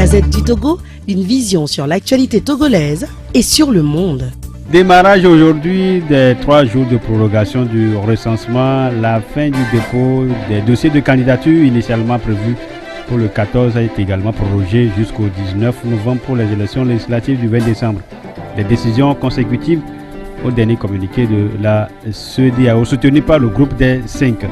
Gazette du Togo, une vision sur l'actualité togolaise et sur le monde. Démarrage aujourd'hui des 3 jours de prorogation du recensement. La fin du dépôt des dossiers de candidature initialement prévus pour le 14 a été également prorogée jusqu'au 19 novembre pour les élections législatives du 20 décembre. Les décisions consécutives au dernier communiqué de la CEDEAO soutenu par le groupe des 5.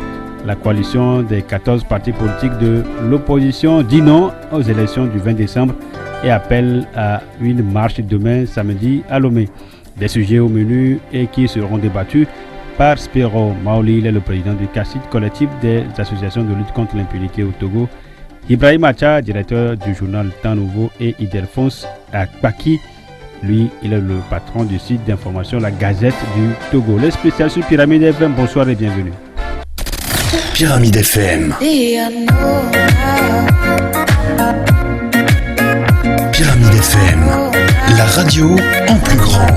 La coalition des 14 partis politiques de l'opposition dit non aux élections du 20 décembre et appelle à une marche demain samedi à Lomé. Des sujets au menu et qui seront débattus par Spero Maoli, il est le président du CACIT, collectif des associations de lutte contre l'impunité au Togo, Ibrahim Acha, directeur du journal Temps Nouveau, et Idelphonse Akpaki, lui, il est le patron du site d'information La Gazette du Togo. Les spéciales sur Pyramide FM, bonsoir et bienvenue. Pyramide FM. Pyramide FM, la radio en plus grand.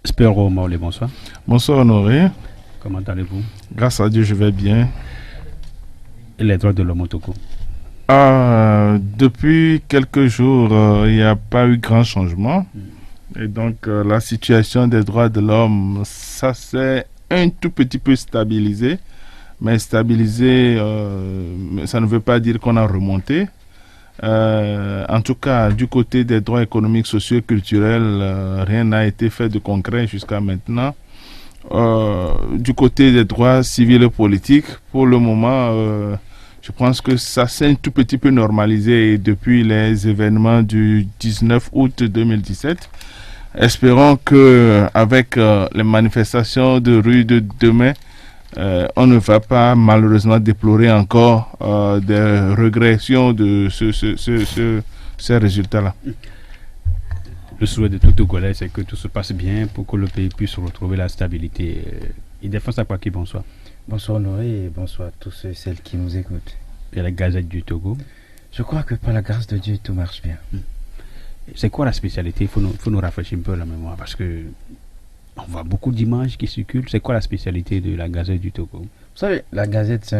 Spero Maoli, bonsoir. Bonsoir Honoré. Comment allez-vous? Grâce à Dieu, je vais bien. Et les droits de l'homme au Togo? Depuis quelques jours, il n'y a pas eu grand changement. Et donc, la situation des droits de l'homme, ça s'est un tout petit peu stabilisé. Mais stabilisé, ça ne veut pas dire qu'on a remonté. En tout cas, du côté des droits économiques, sociaux et culturels, rien n'a été fait de concret jusqu'à maintenant. Du côté des droits civils et politiques, pour le moment, je pense que ça s'est un tout petit peu normalisé depuis les événements du 19 août 2017. Espérons qu'avec les manifestations de rue de demain, on ne va pas malheureusement déplorer encore des régressions de ces résultats-là. Le souhait de tout Togolais, c'est que tout se passe bien pour que le pays puisse retrouver la stabilité. Idelphonse Akpaki, bonsoir. Bonsoir Honoré et bonsoir à tous ceux et celles qui nous écoutent. Et la Gazette du Togo? Je crois que par la grâce de Dieu, tout marche bien. C'est quoi la spécialité? Il faut nous rafraîchir un peu la mémoire parce que on voit beaucoup d'images qui circulent. C'est quoi la spécialité de la Gazette du Togo? Vous savez, la Gazette,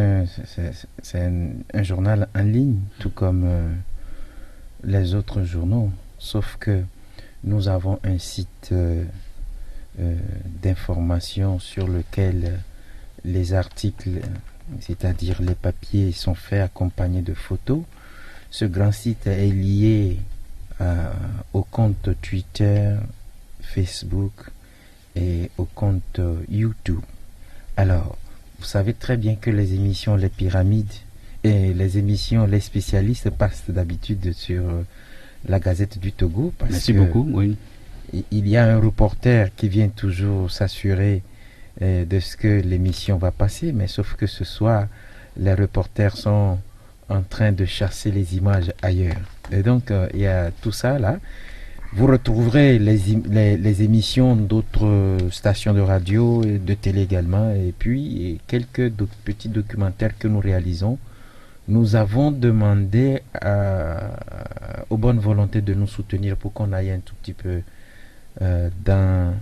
c'est un journal en ligne, tout comme les autres journaux, sauf que nous avons un site d'information sur lequel les articles, c'est-à-dire les papiers, sont faits accompagnés de photos. Ce grand site est lié au compte Twitter, Facebook et au compte YouTube. Alors, vous savez très bien que les émissions Les Pyramides et les émissions Les Spécialistes passent d'habitude sur la Gazette du Togo. Merci beaucoup, oui. Il y a un reporter qui vient toujours s'assurer de ce que l'émission va passer, mais sauf que ce soir, les reporters sont en train de chasser les images ailleurs. Et donc, il y a tout ça là. Vous retrouverez les émissions d'autres stations de radio et de télé également, et puis quelques petits documentaires que nous réalisons. Nous avons demandé aux bonnes volontés de nous soutenir pour qu'on aille un tout petit peu dans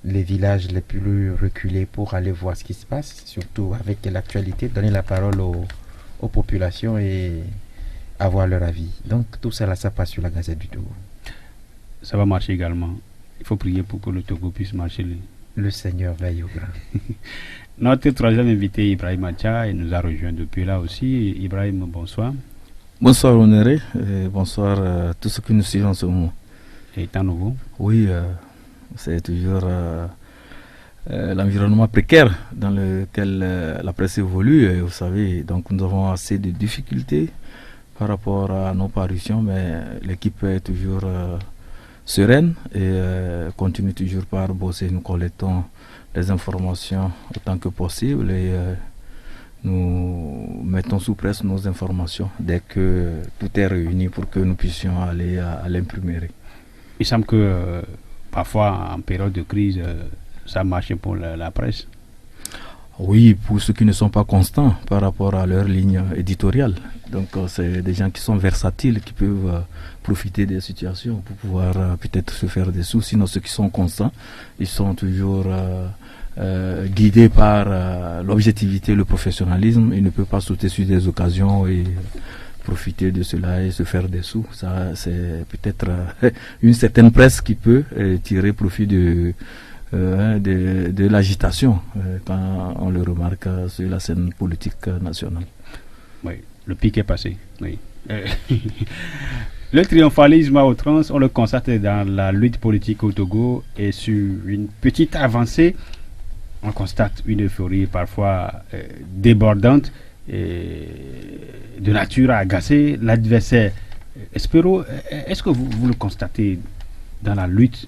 les villages les plus reculés pour aller voir ce qui se passe, surtout avec l'actualité, donner la parole aux populations et avoir leur avis. Donc tout ça là, ça passe sur la Gazette du Togo. Ça va marcher également. Il faut prier pour que le Togo puisse marcher. Le Seigneur veille au grand. Notre troisième invité, Ibrahim Acha, il nous a rejoint depuis là aussi. Ibrahim, bonsoir. Bonsoir Honoré, et bonsoir à tous ceux qui nous suivent en ce moment. Et Temps Nouveau? Oui, c'est toujours l'environnement précaire dans lequel la presse évolue. Et vous savez, donc nous avons assez de difficultés par rapport à nos parutions, mais l'équipe est toujours sereine et continue toujours par bosser. Nous collectons les informations autant que possible et nous mettons sous presse nos informations dès que tout est réuni pour que nous puissions aller à l'imprimerie. Il semble que parfois en période de crise, ça marche pour la presse. Oui, pour ceux qui ne sont pas constants par rapport à leur ligne éditoriale. Donc c'est des gens qui sont versatiles, qui peuvent profiter des situations pour pouvoir peut-être se faire des sous. Sinon ceux qui sont constants, ils sont toujours guidé par l'objectivité, le professionnalisme. Il ne peut pas sauter sur des occasions et profiter de cela et se faire des sous. Ça, c'est peut-être une certaine presse qui peut tirer profit de l'agitation quand on le remarque sur la scène politique nationale. Oui, le pic est passé. Oui. Le triomphalisme à outrance, on le constate dans la lutte politique au Togo, et sur une petite avancée, on constate une euphorie parfois débordante et de nature à agacer l'adversaire. Espero, est-ce que vous le constatez dans la lutte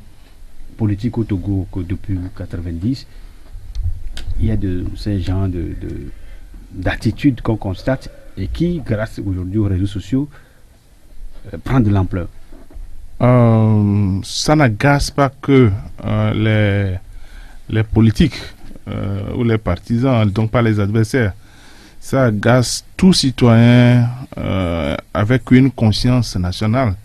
politique au Togo que depuis 1990, il y a de ces genres d'attitudes qu'on constate et qui, grâce aujourd'hui aux réseaux sociaux, prend de l'ampleur? Ça n'agace pas que les politiques ou les partisans, donc pas les adversaires. Ça agace tout citoyen avec une conscience nationale.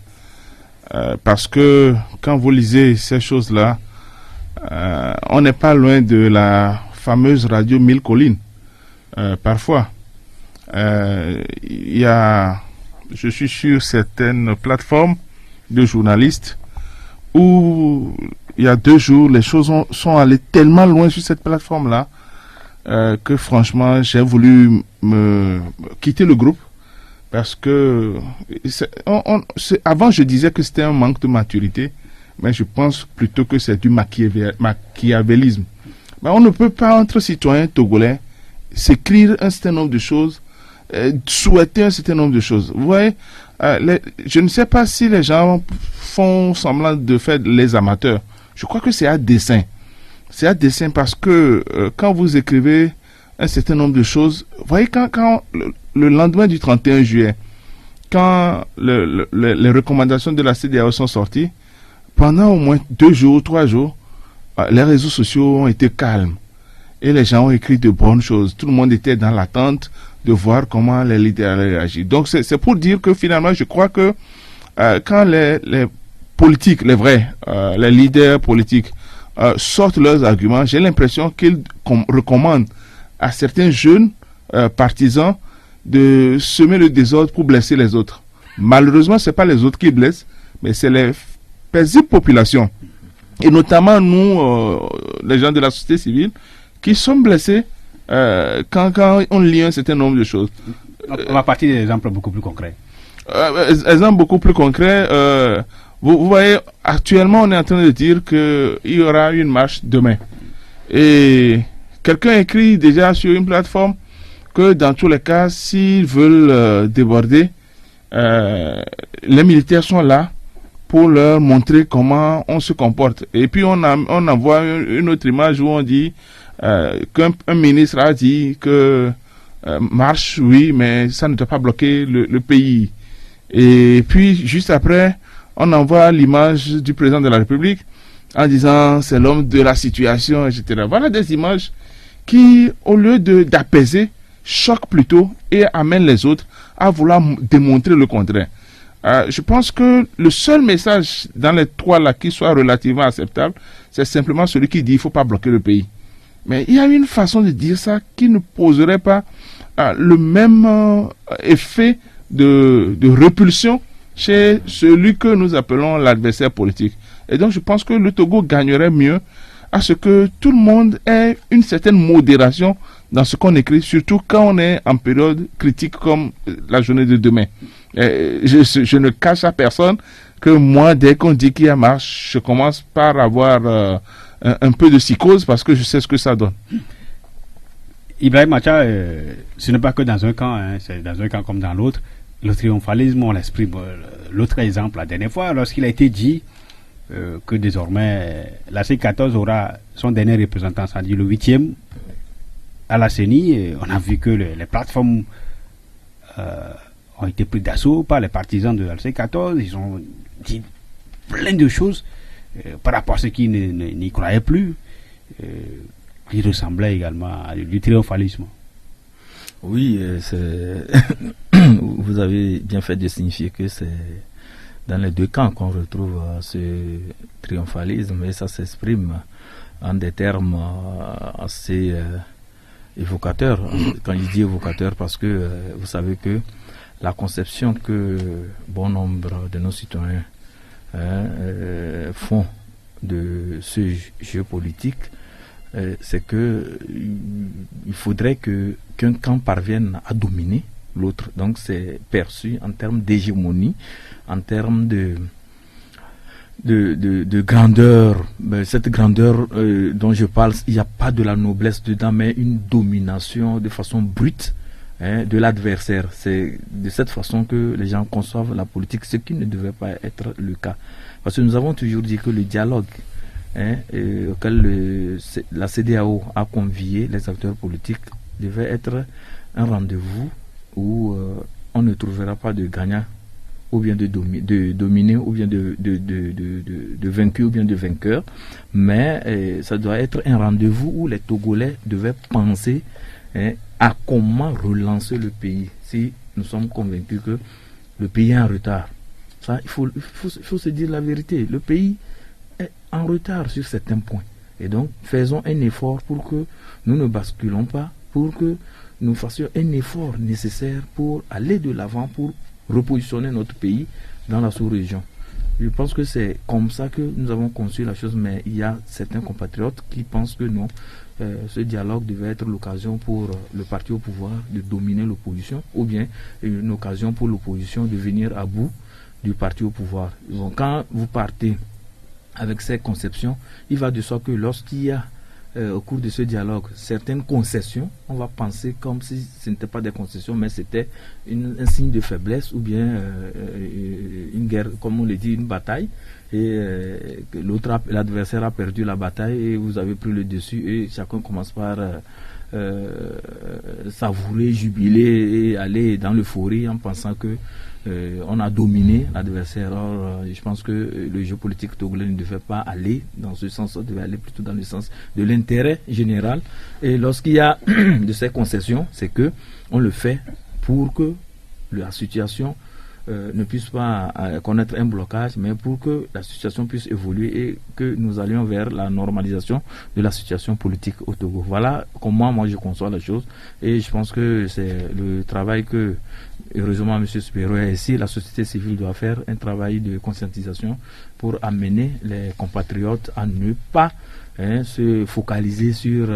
Parce que quand vous lisez ces choses-là, on n'est pas loin de la fameuse radio 1000 collines. Parfois, il y a, je suis sur certaines plateformes de journalistes où il y a 2 jours, les choses sont allées tellement loin sur cette plateforme-là que franchement, j'ai voulu me quitter le groupe parce que avant, je disais que c'était un manque de maturité, mais je pense plutôt que c'est du machiavélisme. Mais on ne peut pas, entre citoyens togolais, s'écrire un certain nombre de choses, souhaiter un certain nombre de choses. Vous voyez, je ne sais pas si les gens font semblant de faire les amateurs. Je crois que c'est à dessein. C'est à dessein parce que quand vous écrivez un certain nombre de choses, vous voyez, quand le lendemain du 31 juillet, quand les recommandations de la CEDEAO sont sorties, pendant au moins 2 jours, 3 jours, les réseaux sociaux ont été calmes. Et les gens ont écrit de bonnes choses. Tout le monde était dans l'attente de voir comment les leaders allaient réagir. Donc c'est pour dire que finalement, je crois que quand les politiques, les vrais, les leaders politiques sortent leurs arguments, j'ai l'impression qu'ils recommandent à certains jeunes partisans de semer le désordre pour blesser les autres. Malheureusement, ce n'est pas les autres qui blessent, mais c'est les paisibles populations. Et notamment nous, les gens de la société civile, qui sont blessés quand on lit un certain nombre de choses. On va partir d'exemples beaucoup plus concrets. Exemple beaucoup plus concret. Vous voyez, actuellement, on est en train de dire qu'il y aura une marche demain. Et quelqu'un écrit déjà sur une plateforme que dans tous les cas, s'ils veulent déborder, les militaires sont là pour leur montrer comment on se comporte. Et puis on envoie une autre image où on dit qu'un ministre a dit que marche, oui, mais ça ne doit pas bloquer le pays. Et puis juste après, on envoie l'image du président de la République en disant c'est l'homme de la situation, etc. Voilà des images qui, au lieu d'apaiser, choquent plutôt et amènent les autres à vouloir démontrer le contraire. Je pense que le seul message dans les 3 là qui soit relativement acceptable, c'est simplement celui qui dit qu'il ne faut pas bloquer le pays. Mais il y a une façon de dire ça qui ne poserait pas le même effet de repulsion chez celui que nous appelons l'adversaire politique. Et donc je pense que le Togo gagnerait mieux à ce que tout le monde ait une certaine modération dans ce qu'on écrit, surtout quand on est en période critique comme la journée de demain. Je ne cache à personne que moi, dès qu'on dit qu'il y a marche, je commence par avoir un peu de psychose parce que je sais ce que ça donne. Ibrahim Macha, ce n'est pas que dans un camp, c'est dans un camp comme dans l'autre. Le triomphalisme, on l'exprime. L'autre exemple, la dernière fois, lorsqu'il a été dit que désormais la C14 aura son dernier représentant, c'est-à-dire le 8e à la CENI, on a vu que les plateformes ont été prises d'assaut par les partisans de la C14. Ils ont dit plein de choses par rapport à ceux qui n'y croyaient plus, qui ressemblaient également à du triomphalisme. Oui, vous avez bien fait de signifier que c'est dans les 2 camps qu'on retrouve ce triomphalisme, et ça s'exprime en des termes assez évocateurs. Quand je dis évocateur, parce que vous savez que la conception que bon nombre de nos citoyens font de ce jeu politique, c'est que il faudrait qu'un camp parvienne à dominer l'autre. Donc c'est perçu en termes d'hégémonie, en termes de grandeur. Cette grandeur dont je parle, il n'y a pas de la noblesse dedans, mais une domination de façon brute de l'adversaire. C'est de cette façon que les gens conçoivent la politique, ce qui ne devait pas être le cas. Parce que nous avons toujours dit que le dialogue auquel la CEDEAO a convié les acteurs politiques devait être un rendez-vous où on ne trouvera pas de gagnant ou bien de dominé ou bien de vaincu ou bien de vainqueur, mais ça doit être un rendez-vous où les Togolais devaient penser à comment relancer le pays. Si nous sommes convaincus que le pays est en retard, ça, il faut se dire la vérité, le pays est en retard sur certains points, et donc faisons un effort pour que nous ne basculons pas, pour que nous fassions un effort nécessaire pour aller de l'avant, pour repositionner notre pays dans la sous-région. Je pense que c'est comme ça que nous avons conçu la chose, mais il y a certains compatriotes qui pensent que non, ce dialogue devait être l'occasion pour le parti au pouvoir de dominer l'opposition, ou bien une occasion pour l'opposition de venir à bout du parti au pouvoir. Donc, quand vous partez avec ces conceptions, il va de soi que lorsqu'il y a au cours de ce dialogue certaines concessions, on va penser comme si ce n'était pas des concessions, mais c'était un signe de faiblesse, ou bien une guerre, comme on le dit, une bataille, et l'adversaire a perdu la bataille et vous avez pris le dessus, et chacun commence par savourer, jubiler et aller dans l'euphorie en pensant que on a dominé l'adversaire. Or, je pense que le jeu politique togolais ne devait pas aller dans ce sens, on devait aller plutôt dans le sens de l'intérêt général. Et lorsqu'il y a de ces concessions, c'est que on le fait pour que la situation ne puisse pas connaître un blocage, mais pour que la situation puisse évoluer et que nous allions vers la normalisation de la situation politique au Togo. Voilà comment moi je conçois la chose, et je pense que c'est le travail que, heureusement, M. Spiro est ici, la société civile doit faire un travail de conscientisation pour amener les compatriotes à ne pas se focaliser sur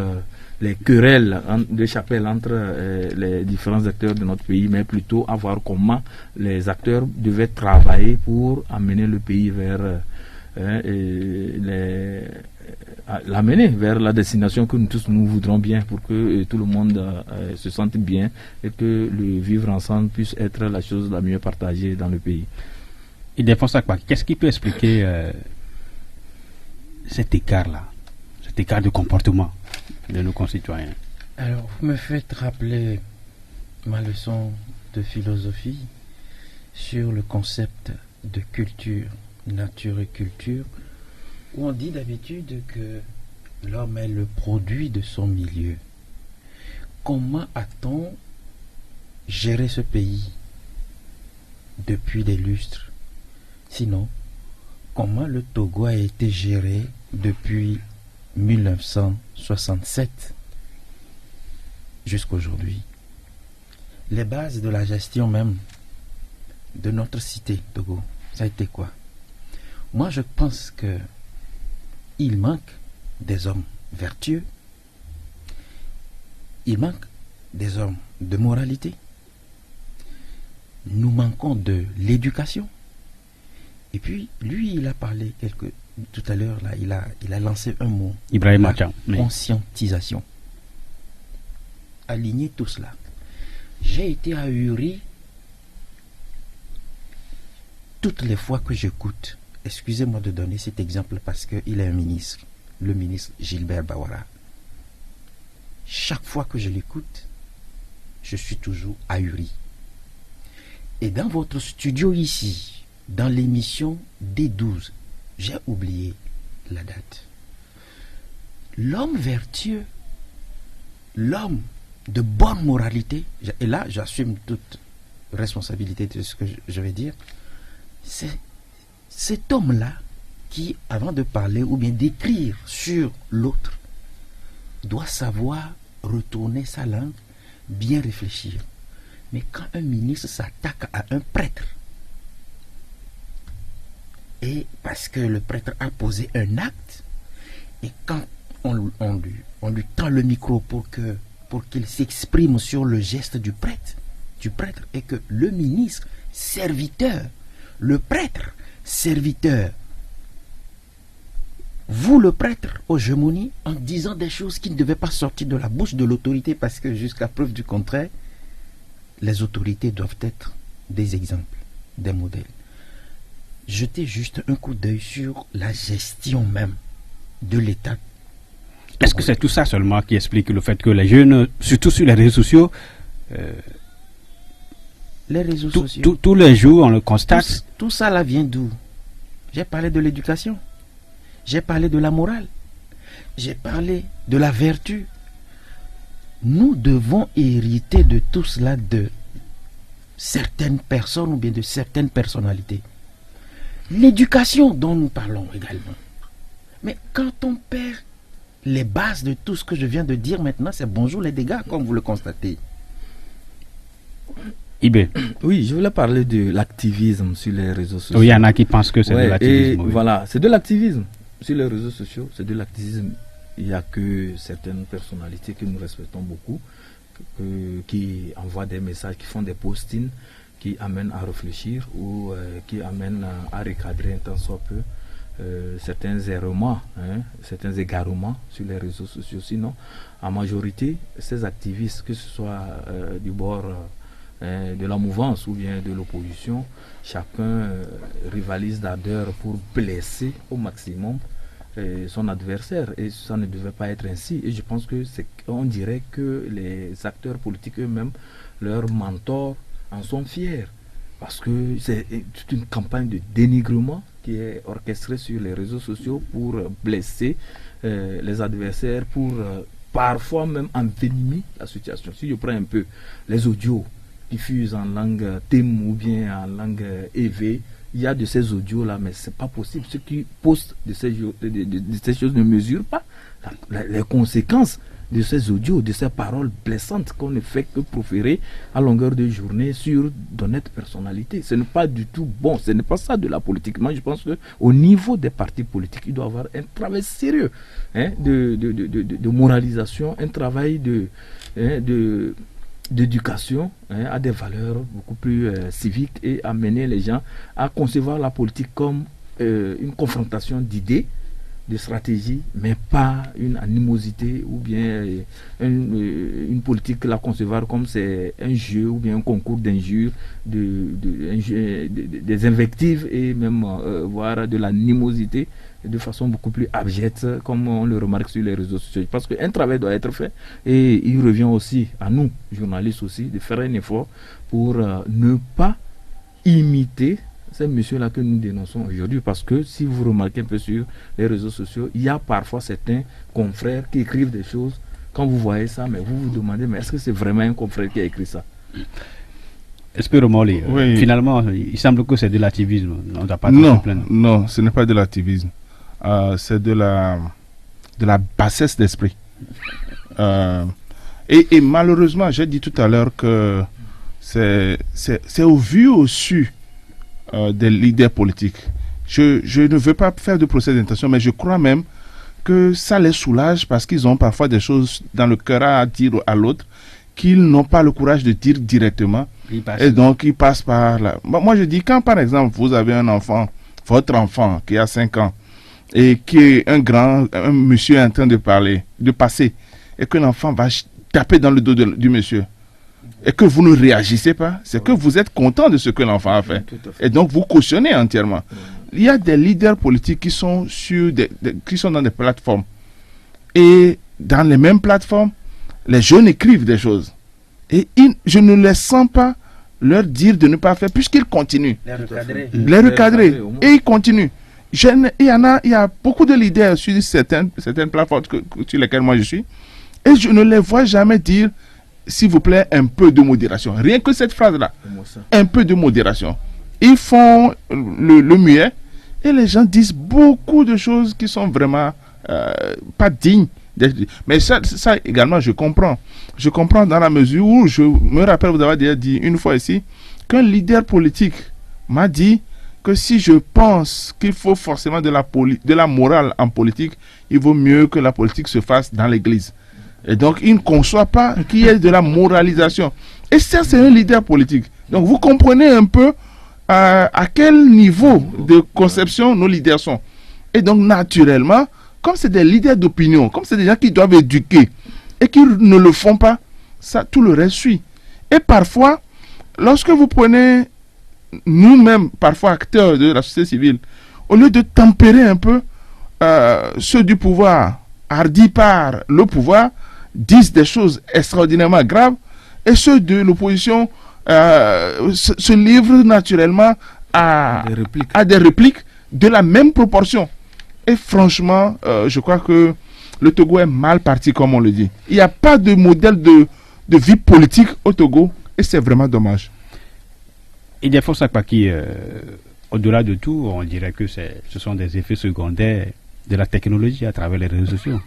les querelles de chapelle entre les différents acteurs de notre pays, mais plutôt à voir comment les acteurs devaient travailler pour amener le pays vers l'amener vers la destination que nous tous nous voudrons bien, pour que tout le monde se sente bien et que le vivre ensemble puisse être la chose la mieux partagée dans le pays. Il défend ça quoi? Qu'est-ce qui peut expliquer cet écart-là, cet écart de comportement de nos concitoyens? Alors, vous me faites rappeler ma leçon de philosophie sur le concept de culture, nature et culture, où on dit d'habitude que l'homme est le produit de son milieu. Comment a-t-on géré ce pays depuis des lustres? Sinon, comment le Togo a été géré depuis 1967 jusqu'aujourd'hui? Les bases de la gestion même de notre cité Togo, ça a été quoi? Moi, je pense que il manque des hommes vertueux, il manque des hommes de moralité, nous manquons de l'éducation. Et puis, lui, il a parlé tout à l'heure, là, il a lancé un mot, Ibrahim la Macham, oui. Conscientisation. Aligner tout cela. J'ai été ahuri toutes les fois que j'écoute. Excusez-moi de donner cet exemple parce qu'il est un ministre, le ministre Gilbert Bawara. Chaque fois que je l'écoute, je suis toujours ahuri. Et dans votre studio ici, dans l'émission D12, j'ai oublié la date. L'homme vertueux, l'homme de bonne moralité, et là j'assume toute responsabilité de ce que je vais dire, c'est cet homme-là qui, avant de parler ou bien d'écrire sur l'autre, doit savoir retourner sa langue, bien réfléchir. Mais quand un ministre s'attaque à un prêtre, et parce que le prêtre a posé un acte, et quand on lui tend le micro pour qu'il s'exprime sur le geste du prêtre, et que le ministre, serviteur, le prêtre, serviteur, vous le prêtre, aux gémonies, en disant des choses qui ne devaient pas sortir de la bouche de l'autorité, parce que jusqu'à preuve du contraire, les autorités doivent être des exemples, des modèles. Jetez juste un coup d'œil sur la gestion même de l'État. Est-ce que c'est tout ça seulement qui explique le fait que les jeunes, surtout sur les réseaux sociaux, les réseaux sociaux, tous les jours on le constate. Tout ça là vient d'où? J'ai parlé de l'éducation, j'ai parlé de la morale, j'ai parlé de la vertu. Nous devons hériter de tout cela de certaines personnes ou bien de certaines personnalités. L'éducation dont nous parlons également. Mais quand on perd les bases de tout ce que je viens de dire maintenant, c'est bonjour les dégâts, comme vous le constatez. Ibé. Oui, je voulais parler de l'activisme sur les réseaux sociaux. Oui, il y en a qui pensent que c'est de l'activisme. Oui. Voilà, c'est de l'activisme. Sur les réseaux sociaux, c'est de l'activisme. Il n'y a que certaines personnalités que nous respectons beaucoup, qui envoient des messages, qui font des postings, qui amènent à réfléchir ou qui amènent à recadrer un tant soit peu certains errements, certains égarements sur les réseaux sociaux. Sinon, en majorité, ces activistes, que ce soit du bord de la mouvance ou bien de l'opposition, chacun rivalise d'ardeur pour blesser au maximum son adversaire, et ça ne devait pas être ainsi. Et je pense que on dirait que les acteurs politiques eux-mêmes, leurs mentors, en sont fiers, parce que c'est toute une campagne de dénigrement qui est orchestrée sur les réseaux sociaux pour blesser les adversaires, pour parfois même envenimer la situation. Si je prends un peu les audios qui fusent en langue TEM ou bien en langue EV, il y a de ces audios là, mais c'est pas possible. Ceux qui postent de ces choses ne mesurent pas les conséquences de ces audios, de ces paroles blessantes qu'on ne fait que proférer à longueur de journée sur d'honnêtes personnalités. Ce n'est pas du tout bon, ce n'est pas ça de la politique. Moi je pense qu'au niveau des partis politiques, il doit y avoir un travail sérieux de moralisation, un travail d'éducation à des valeurs beaucoup plus civiques, et amener les gens à concevoir la politique comme une confrontation d'idées, de stratégie, mais pas une animosité ou bien une politique la concevoir comme c'est un jeu ou bien un concours d'injures, des invectives et même voire de l'animosité de façon beaucoup plus abjecte, comme on le remarque sur les réseaux sociaux. Parce qu'un travail doit être fait, et il revient aussi à nous, journalistes aussi, de faire un effort pour ne pas imiter ces messieurs-là que nous dénonçons aujourd'hui. Parce que si vous remarquez un peu sur les réseaux sociaux, il y a parfois certains confrères qui écrivent des choses. Quand vous voyez ça, mais vous vous demandez, mais est-ce que c'est vraiment un confrère qui a écrit ça? Espérons-le. Oui. Finalement, il semble que c'est de l'activisme. Non, ce n'est pas de l'activisme. C'est de la bassesse d'esprit. Et malheureusement, j'ai dit tout à l'heure que c'est au vu, au su des leaders politiques. Je ne veux pas faire de procès d'intention, mais je crois même que ça les soulage, parce qu'ils ont parfois des choses dans le cœur à dire à l'autre qu'ils n'ont pas le courage de dire directement. Et donc, ils passent par là. Moi, je dis, quand par exemple, vous avez un enfant, votre enfant qui a 5 ans, et qui est un monsieur en train de passer, et qu'un enfant va taper dans le dos du monsieur, et que vous ne réagissez pas, c'est que vous êtes content de ce que l'enfant a fait. Et donc, vous cautionnez entièrement. Il y a des leaders politiques qui sont qui sont dans des plateformes. Et dans les mêmes plateformes, les jeunes écrivent des choses. Et je ne les sens pas leur dire de ne pas faire, puisqu'ils continuent. Les recadrer. Et ils continuent. Il y a beaucoup de leaders sur certaines plateformes sur lesquelles moi je suis. Et je ne les vois jamais dire, s'il vous plaît, un peu de modération. Rien que cette phrase-là. Un peu de modération. Ils font le muet. Et les gens disent beaucoup de choses qui sont vraiment pas dignes. Mais ça également, je comprends. Je comprends dans la mesure où je me rappelle vous avoir déjà dit une fois ici qu'un leader politique m'a dit que si je pense qu'il faut forcément de la morale en politique, il vaut mieux que la politique se fasse dans l'église. Et donc, il ne conçoit pas qu'il y ait de la moralisation. Et ça, c'est un leader politique. Donc, vous comprenez un peu à quel niveau de conception nos leaders sont. Et donc, naturellement, comme c'est des leaders d'opinion, comme c'est des gens qui doivent éduquer et qui ne le font pas, ça, tout le reste suit. Et parfois, lorsque vous prenez nous-mêmes, parfois acteurs de la société civile, au lieu de tempérer un peu, ceux du pouvoir, hardis par le pouvoir, disent des choses extraordinairement graves, et ceux de l'opposition se livrent naturellement à des répliques de la même proportion. Et franchement, je crois que le Togo est mal parti, comme on le dit. Il n'y a pas de modèle de vie politique au Togo, et c'est vraiment dommage. Et des forces qui, au-delà de tout, on dirait que ce sont des effets secondaires de la technologie à travers les réseaux sociaux.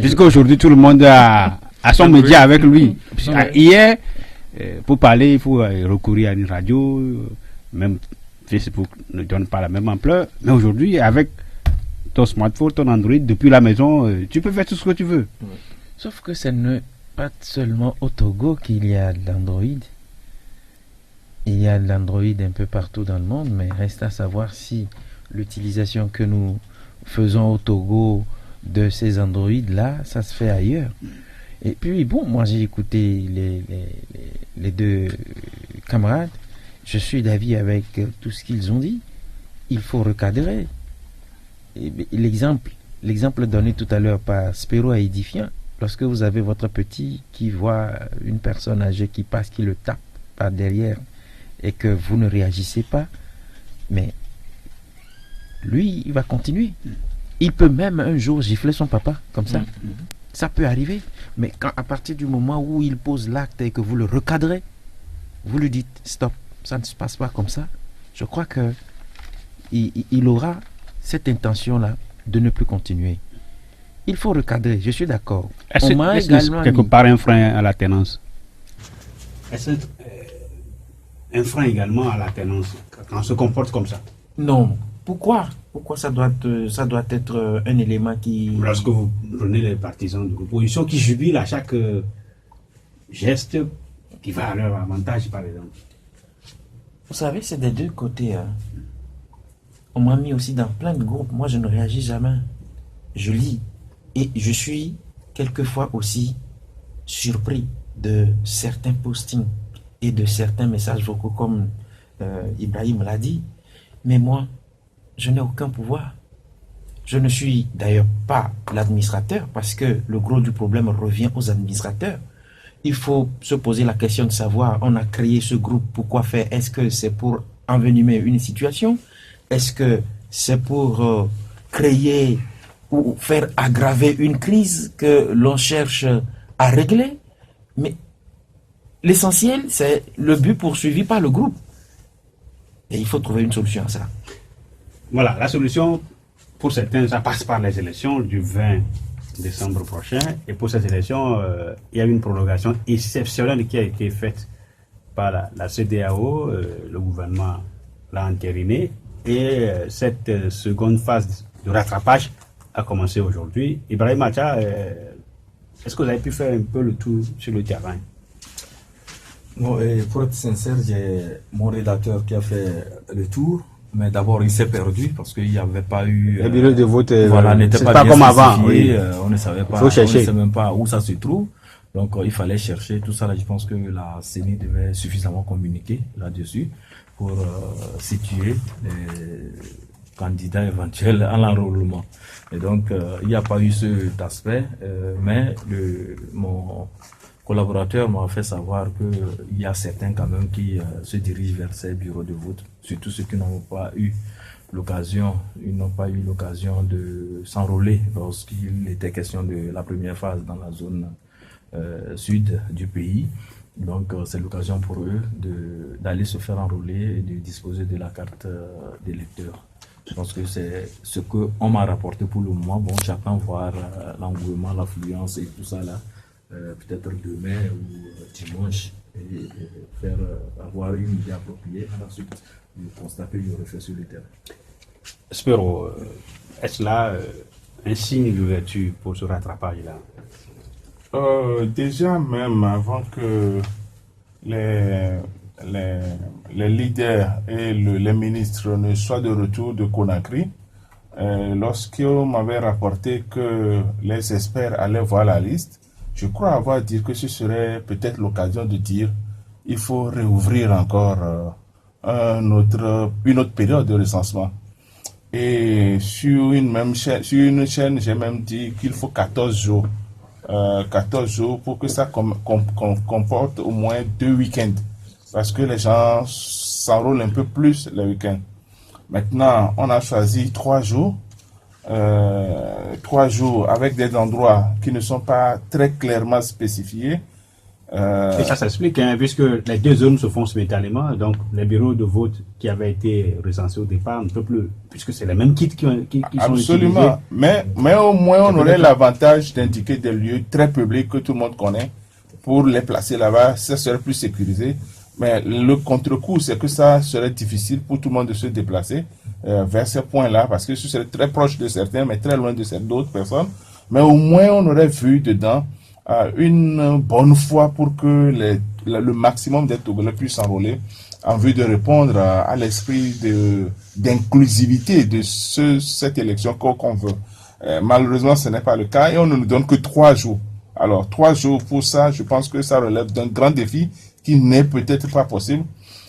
Puisqu'aujourd'hui, tout le monde a son média avec lui. Hier, pour parler, il faut recourir à une radio, même Facebook ne donne pas la même ampleur. Mais aujourd'hui, avec ton smartphone, ton Android, depuis la maison, tu peux faire tout ce que tu veux. Sauf que ce n'est pas seulement au Togo qu'il y a de l'Android. Il y a de l'Android un peu partout dans le monde, mais reste à savoir si l'utilisation que nous faisons au Togo de ces Android-là, ça se fait ailleurs. Et puis, bon, moi j'ai écouté les deux camarades. Je suis d'avis avec tout ce qu'ils ont dit. Il faut recadrer. L'exemple donné tout à l'heure par Spéro est édifiant. Lorsque vous avez votre petit qui voit une personne âgée qui passe, qui le tape par derrière, et que vous ne réagissez pas, mais lui, il va continuer. Il peut même un jour gifler son papa, comme ça. Ça peut arriver. Mais quand, à partir du moment où il pose l'acte et que vous le recadrez, vous lui dites stop, ça ne se passe pas comme ça, je crois que il aura cette intention-là de ne plus continuer. Il faut recadrer, je suis d'accord. Est-ce quelque part un frein à la tenance? Est-ce un frein également à la tenance quand on se comporte comme ça? Non. Pourquoi ça doit être un élément qui... Lorsque vous prenez les partisans de l'opposition qui jubilent à chaque geste qui va à leur avantage, par exemple. Vous savez, c'est des deux côtés. Hein. On m'a mis aussi dans plein de groupes. Moi, je ne réagis jamais. Je lis. Et je suis quelquefois aussi surpris de certains postings et de certains messages vocaux comme Ibrahim l'a dit. Mais moi, je n'ai aucun pouvoir. Je ne suis d'ailleurs pas l'administrateur parce que le gros du problème revient aux administrateurs. Il faut se poser la question de savoir, on a créé ce groupe, pourquoi faire? Est-ce que c'est pour envenimer une situation? Est-ce que c'est pour créer ou faire aggraver une crise que l'on cherche à régler? Mais l'essentiel, c'est le but poursuivi par le groupe. Et il faut trouver une solution à ça. Voilà, la solution, pour certains, ça passe par les élections du 20 décembre prochain. Et pour ces élections, il y a une prolongation exceptionnelle qui a été faite par la CEDEAO. Le gouvernement l'a entériné. Et cette seconde phase de rattrapage a commencé aujourd'hui. Ibrahim Acha, est-ce que vous avez pu faire un peu le tour sur le terrain? Non, pour être sincère, j'ai mon rédacteur qui a fait le tour, mais d'abord il s'est perdu parce qu'il n'y avait pas eu. Le bureau de vote n'était pas bien comme avant. Oui. On ne savait pas, on ne savait même pas où ça se trouve. Donc il fallait chercher tout ça. Là, je pense que la CENI devait suffisamment communiquer là-dessus pour situer les candidats éventuels à l'enrôlement. Et donc il n'y a pas eu cet aspect, mais mon collaborateur m'a fait savoir qu'il y a certains quand même qui se dirigent vers ces bureaux de vote, surtout ceux qui n'ont pas eu l'occasion de s'enrôler lorsqu'il était question de la première phase dans la zone sud du pays. Donc c'est l'occasion pour eux d'aller se faire enrôler et de disposer de la carte d'électeur. Parce que c'est ce qu'on m'a rapporté pour le moment. Bon, j'attends voir l'engouement, l'affluence et tout ça là. Peut-être demain ou dimanche. Et faire avoir une idée appropriée. Ensuite, de constater le refait sur le terrain. Spero, est-ce là un signe d'ouverture pour ce rattrapage-là? Déjà, même avant que les leaders et les ministres ne soient de retour de Conakry, lorsqu'on m'avait rapporté que les experts allaient voir la liste, je crois avoir dit que ce serait peut-être l'occasion de dire il faut réouvrir encore une autre période de recensement. Et sur une chaîne, j'ai même dit qu'il faut 14 jours. 14 jours pour que ça comporte au moins 2 week-ends. Parce que les gens s'enrôlent un peu plus les week-ends. Maintenant, on a choisi 3 jours. 3 jours avec des endroits qui ne sont pas très clairement spécifiés. Et ça s'explique, hein, puisque les deux zones se font simultanément, donc les bureaux de vote qui avaient été recensés au départ ne peuvent plus, puisque c'est les mêmes kits qui sont utilisés. Absolument, mais au moins on aurait l'avantage d'indiquer des lieux très publics que tout le monde connaît pour les placer là-bas, ça serait plus sécurisé. Mais le contre-coup, c'est que ça serait difficile pour tout le monde de se déplacer vers ces points-là, parce que ce serait très proche de certains, mais très loin de d'autres personnes. Mais au moins, on aurait vu dedans une bonne foi pour que le maximum des Togolais puissent s'enrôler en vue de répondre à l'esprit d'inclusivité de cette élection qu'on veut. Malheureusement, ce n'est pas le cas et on ne nous donne que 3 jours. Alors, 3 jours pour ça, je pense que ça relève d'un grand défi qui n'est peut-être pas possible.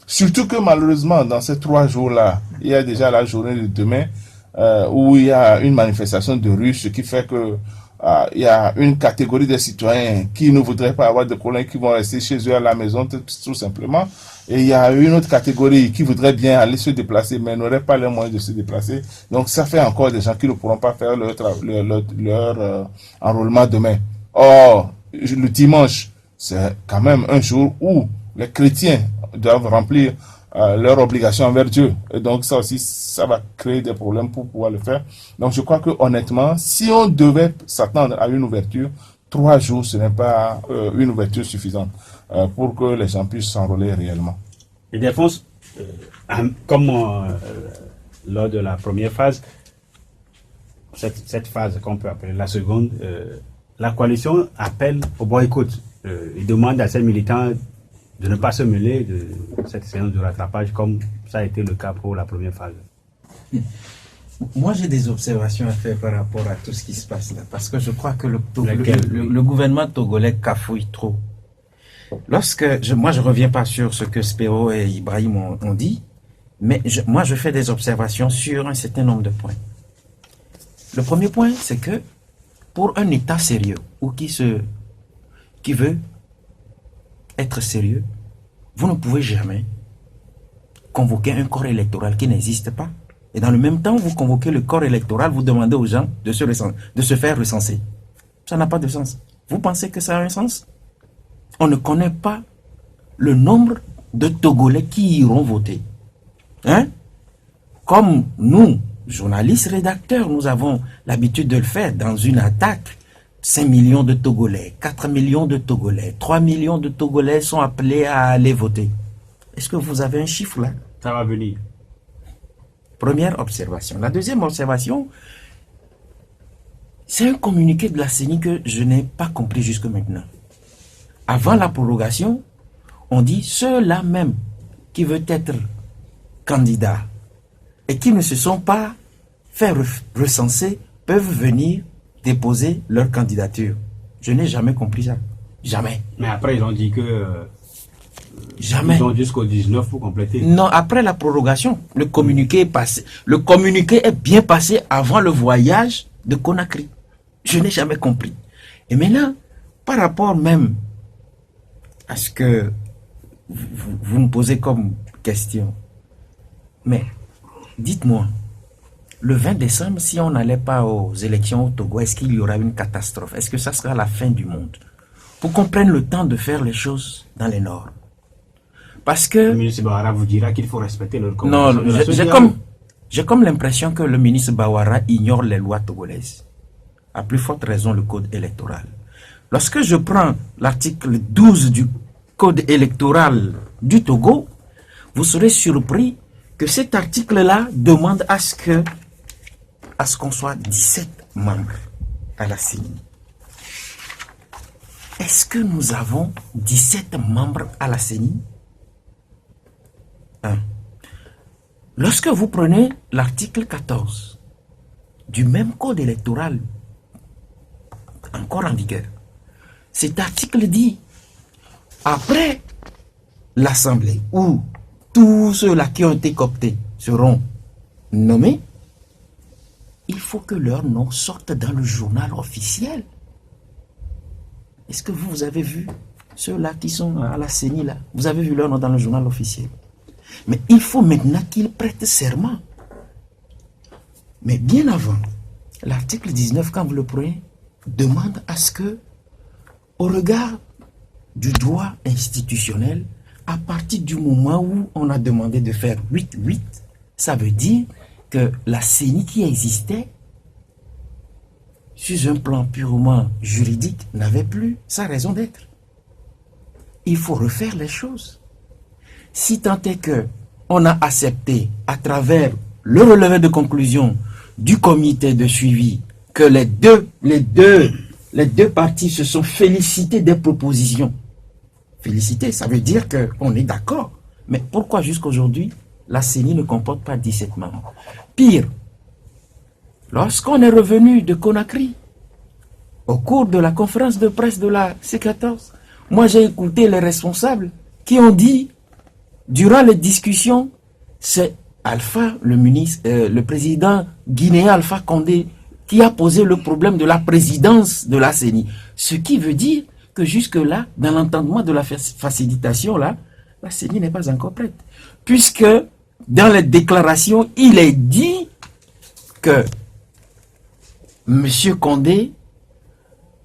Surtout que malheureusement, dans ces 3 jours-là, il y a déjà la journée de demain où il y a une manifestation de rue, ce qui fait que il y a une catégorie de citoyens qui ne voudraient pas avoir de problème, qui vont rester chez eux à la maison tout simplement. Et il y a une autre catégorie qui voudrait bien aller se déplacer, mais n'aurait pas les moyens de se déplacer. Donc ça fait encore des gens qui ne pourront pas faire leur enrôlement demain. Or, le dimanche, c'est quand même un jour où les chrétiens doivent remplir leur obligation envers Dieu. Et donc ça aussi, ça va créer des problèmes pour pouvoir le faire. Donc je crois que honnêtement, si on devait s'attendre à une ouverture, 3 jours, ce n'est pas une ouverture suffisante pour que les gens puissent s'enrôler réellement. Et Défense, comme lors de la première phase, cette phase qu'on peut appeler la seconde, la coalition appelle au boycott. Il demande à ses militants de ne pas se mêler de cette séance de rattrapage comme ça a été le cas pour la première phase. Moi, j'ai des observations à faire par rapport à tout ce qui se passe là, parce que je crois que le gouvernement togolais cafouille trop. Moi, je reviens pas sur ce que Spero et Ibrahim ont dit, mais moi, je fais des observations sur un certain nombre de points. Le premier point, c'est que pour un État sérieux ou qui veut être sérieux, vous ne pouvez jamais convoquer un corps électoral qui n'existe pas. Et dans le même temps, vous convoquez le corps électoral, vous demandez aux gens de se faire recenser. Ça n'a pas de sens. Vous pensez que ça a un sens? On ne connaît pas le nombre de Togolais qui iront voter. Hein? Comme nous, journalistes, rédacteurs, nous avons l'habitude de le faire dans une attaque. 5 millions de Togolais, 4 millions de Togolais, 3 millions de Togolais sont appelés à aller voter. Est-ce que vous avez un chiffre là? Ça va venir. Première observation. La deuxième observation, c'est un communiqué de la CENI que je n'ai pas compris jusque maintenant. Avant la prorogation, on dit ceux-là même qui veulent être candidats et qui ne se sont pas fait recenser peuvent venir déposer leur candidature. Je n'ai jamais compris ça. Jamais. Mais après, ils ont dit que jamais. Ils ont jusqu'au 19 pour compléter. Non, après la prorogation, le communiqué est passé. Le communiqué est bien passé avant le voyage de Conakry. Je n'ai jamais compris. Et maintenant, par rapport même à ce que vous me posez comme question, mais dites-moi, le 20 décembre, si on n'allait pas aux élections au Togo, est-ce qu'il y aura une catastrophe? Est-ce que ça sera la fin du monde? Pour qu'on prenne le temps de faire les choses dans les normes. Parce que... Le ministre Bahara vous dira qu'il faut respecter leur non, J'ai comme l'impression que le ministre Bawara ignore les lois togolaises. À plus forte raison, le code électoral. Lorsque je prends l'article 12 du code électoral du Togo, vous serez surpris que cet article-là demande à ce qu'on soit 17 membres à la CENI. Est-ce que nous avons 17 membres à la CENI? Lorsque vous prenez l'article 14 du même code électoral, encore en vigueur, cet article dit, après l'Assemblée, où tous ceux-là qui ont été cooptés seront nommés, il faut que leur nom sorte dans le journal officiel. Est-ce que vous avez vu ceux-là qui sont à la CENI là? Vous avez vu leur nom dans le journal officiel? Mais il faut maintenant qu'ils prêtent serment. Mais bien avant, l'article 19, quand vous le prenez, demande à ce que, au regard du droit institutionnel, à partir du moment où on a demandé de faire 8-8, ça veut dire que la CENI qui existait, sur un plan purement juridique, n'avait plus sa raison d'être. Il faut refaire les choses. Si tant est que on a accepté, à travers le relevé de conclusion du comité de suivi, que les deux parties se sont félicitées des propositions. Féliciter, ça veut dire qu'on est d'accord. Mais pourquoi jusqu'aujourd'hui, la CENI ne comporte pas 17 membres? Pire, lorsqu'on est revenu de Conakry, au cours de la conférence de presse de la C14, moi j'ai écouté les responsables qui ont dit, durant les discussions, c'est Alpha, le président guinéen Alpha Condé, qui a posé le problème de la présidence de la CENI. Ce qui veut dire que jusque-là, dans l'entendement de la facilitation, là, la CENI n'est pas encore prête. Puisque, dans les déclarations, il est dit que M. Condé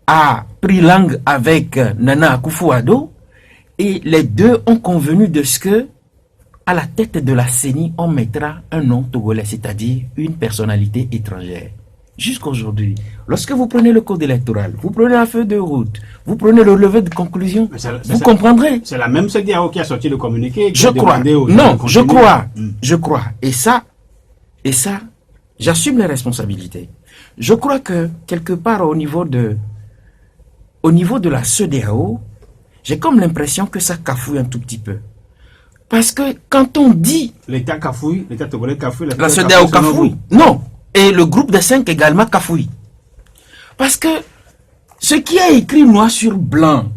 a pris langue avec Nana Akufo-Addo et les deux ont convenu de ce que, à la tête de la CENI, on mettra un nom togolais, c'est-à-dire une personnalité étrangère. Jusqu'aujourd'hui, lorsque vous prenez le code électoral, vous prenez la feuille de route, vous prenez le relevé de conclusion, vous comprendrez. C'est la même CEDEAO qui a sorti le communiqué. Je crois. Non, je crois. Et ça, j'assume les responsabilités. Je crois que quelque part au niveau de la CEDEAO, j'ai comme l'impression que ça cafouille un tout petit peu. Parce que quand on dit... L'État cafouille, l'État togolais cafouille, la CEDEAO cafouille. Non. Et le groupe des 5 également cafouille. Parce que ce qui est écrit noir sur blanc,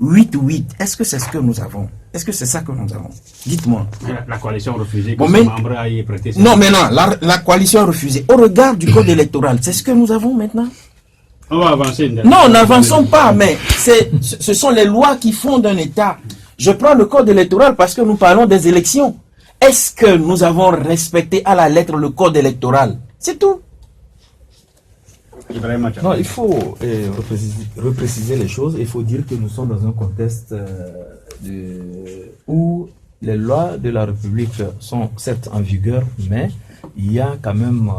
8-8, est-ce que c'est ce que nous avons? Est-ce que c'est ça que nous avons? Dites-moi. La coalition a refusé que ses membres aillent prêter. Non, mais non, la coalition a refusé. Au regard du code électoral, c'est ce que nous avons maintenant? On va avancer. Non, n'avançons pas, mais ce sont les lois qui fondent un État. Je prends le code électoral parce que nous parlons des élections. Est-ce que nous avons respecté à la lettre le code électoral? C'est tout. Non, il faut repréciser les choses. Il faut dire que nous sommes dans un contexte où les lois de la République sont certes en vigueur, mais il y a quand même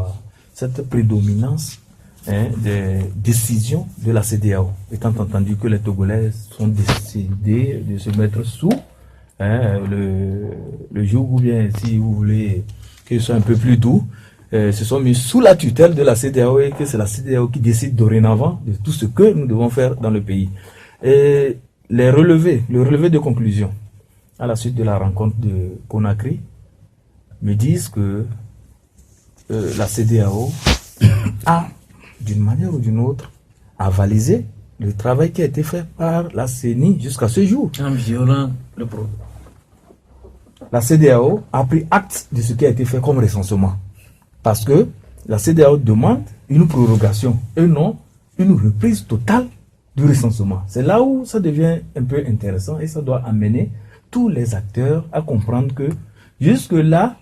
cette prédominance des décisions de la CEDEAO. Étant entendu que les Togolais sont décidés de se mettre sous le jour où bien, si vous voulez que ce soit un peu plus doux, se sont mis sous la tutelle de la CEDEAO et que c'est la CEDEAO qui décide dorénavant de tout ce que nous devons faire dans le pays. Et le relevé de conclusion à la suite de la rencontre de Conakry me disent que la CEDEAO a, d'une manière ou d'une autre, avalisé le travail qui a été fait par la CENI jusqu'à ce jour. En violant le problème. La CEDEAO a pris acte de ce qui a été fait comme recensement. Parce que la CEDEAO demande une prorogation et non une reprise totale du recensement. C'est là où ça devient un peu intéressant et ça doit amener tous les acteurs à comprendre que jusque-là,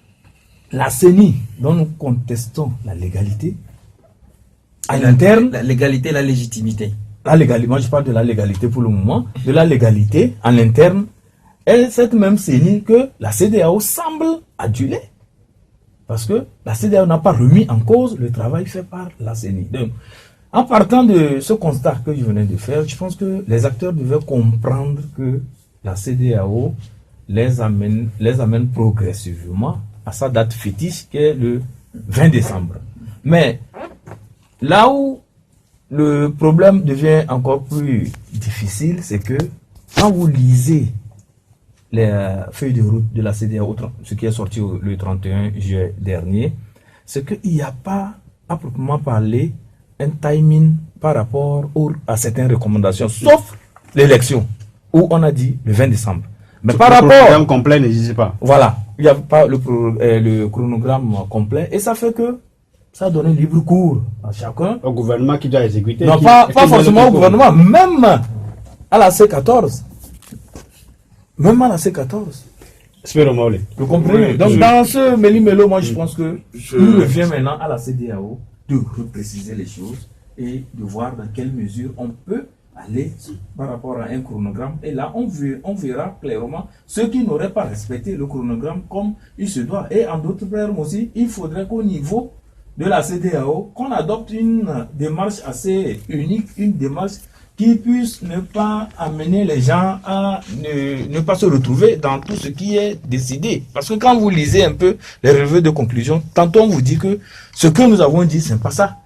la CENI, dont nous contestons la légalité, à l'interne... La légalité, la légitimité. La légalité, moi je parle de la légalité pour le moment, de la légalité à l'interne, et cette même CENI que la CEDEAO semble aduler. Parce que la CEDEAO n'a pas remis en cause le travail fait par la CENI. Donc, en partant de ce constat que je venais de faire, je pense que les acteurs devaient comprendre que la CEDEAO les amène progressivement à sa date fétiche qui est le 20 décembre. Mais là où le problème devient encore plus difficile, c'est que quand vous lisez les feuilles de route de la CEDEAO, ce qui est sorti le 31 juillet dernier, c'est qu'il n'y a pas, à proprement parler, un timing par rapport à certaines recommandations, sauf l'élection, où on a dit le 20 décembre. Mais par rapport... Le chronogramme complet n'existe pas. Voilà, il n'y a pas le chronogramme complet, et ça fait que ça a donné libre cours à chacun. Au gouvernement qui doit exécuter. Non, pas forcément au gouvernement, même à la C14. Même à la C14. Vous comprenez? Donc, dans ce méli-mélo, moi, je pense que il revient maintenant à la CEDEAO de repréciser les choses et de voir dans quelle mesure on peut aller par rapport à un chronogramme. Et là, on verra clairement ceux qui n'auraient pas respecté le chronogramme comme il se doit. Et en d'autres termes aussi, il faudrait qu'au niveau de la CEDEAO, qu'on adopte une démarche assez unique, une démarche qui puisse ne pas amener les gens à ne pas se retrouver dans tout ce qui est décidé. Parce que quand vous lisez un peu les relevés de conclusion, tantôt on vous dit que ce que nous avons dit, c'est pas ça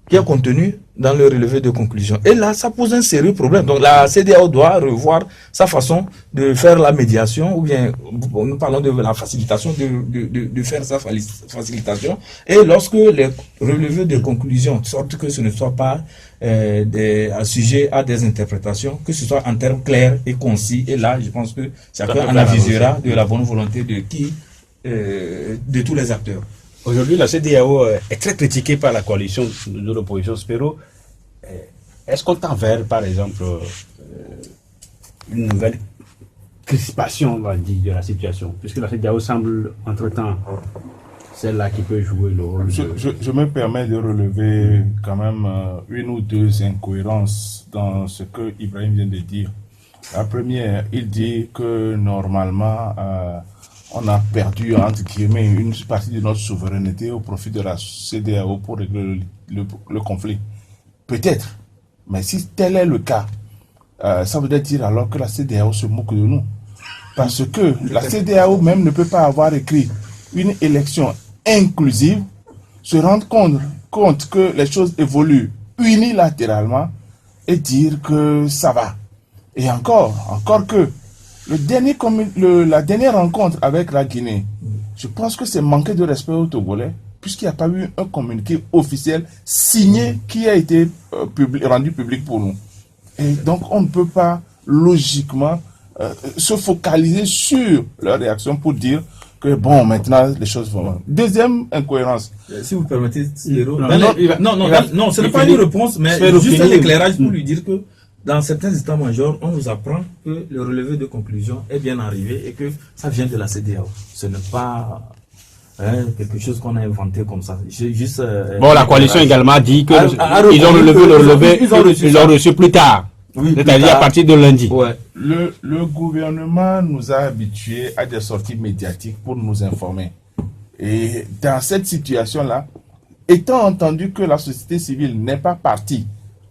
qui est contenu dans le relevé de conclusion. Et là, ça pose un sérieux problème. Donc la CEDEAO doit revoir sa façon de faire la médiation, ou bien nous parlons de la facilitation, de faire sa facilitation. Et lorsque les relevés de conclusion sortent, que ce ne soit pas sujet à des interprétations, que ce soit en termes clairs et concis. Et là, je pense que chacun en avisera de la bonne volonté de tous les acteurs. Aujourd'hui, la CEDEAO est très critiquée par la coalition de l'opposition Spero. Est-ce qu'on tend vers, par exemple, une nouvelle crispation, on va dire, de la situation? Puisque la CEDEAO semble, entre-temps, celle-là qui peut jouer le rôle je me permets de relever quand même une ou deux incohérences dans ce que Ibrahim vient de dire. La première, il dit que normalement... on a perdu, entre guillemets, une partie de notre souveraineté au profit de la CEDEAO pour régler le conflit. Peut-être. Mais si tel est le cas, ça voudrait dire alors que la CEDEAO se moque de nous. Parce que la CEDEAO même ne peut pas avoir écrit une élection inclusive, se rendre compte que les choses évoluent unilatéralement et dire que ça va. Et encore que la dernière rencontre avec la Guinée, je pense que c'est manquer de respect aux Togolais, puisqu'il n'y a pas eu un communiqué officiel signé qui a été rendu public pour nous. Et donc, on ne peut pas logiquement se focaliser sur leur réaction pour dire que bon, maintenant, les choses vont. Deuxième incohérence. Si vous permettez, non, ce n'est pas une réponse, mais juste un éclairage pour lui dire que dans certains états-majors, on nous apprend que le relevé de conclusion est bien arrivé et que ça vient de la CEDEAO. Ce n'est pas quelque chose qu'on a inventé comme ça. Juste, la coalition également dit qu'ils ont relevé le relevé, ils l'ont reçu plus tard. Oui, c'est-à-dire à partir de lundi. Ouais. Le gouvernement nous a habitués à des sorties médiatiques pour nous informer. Et dans cette situation-là, étant entendu que la société civile n'est pas partie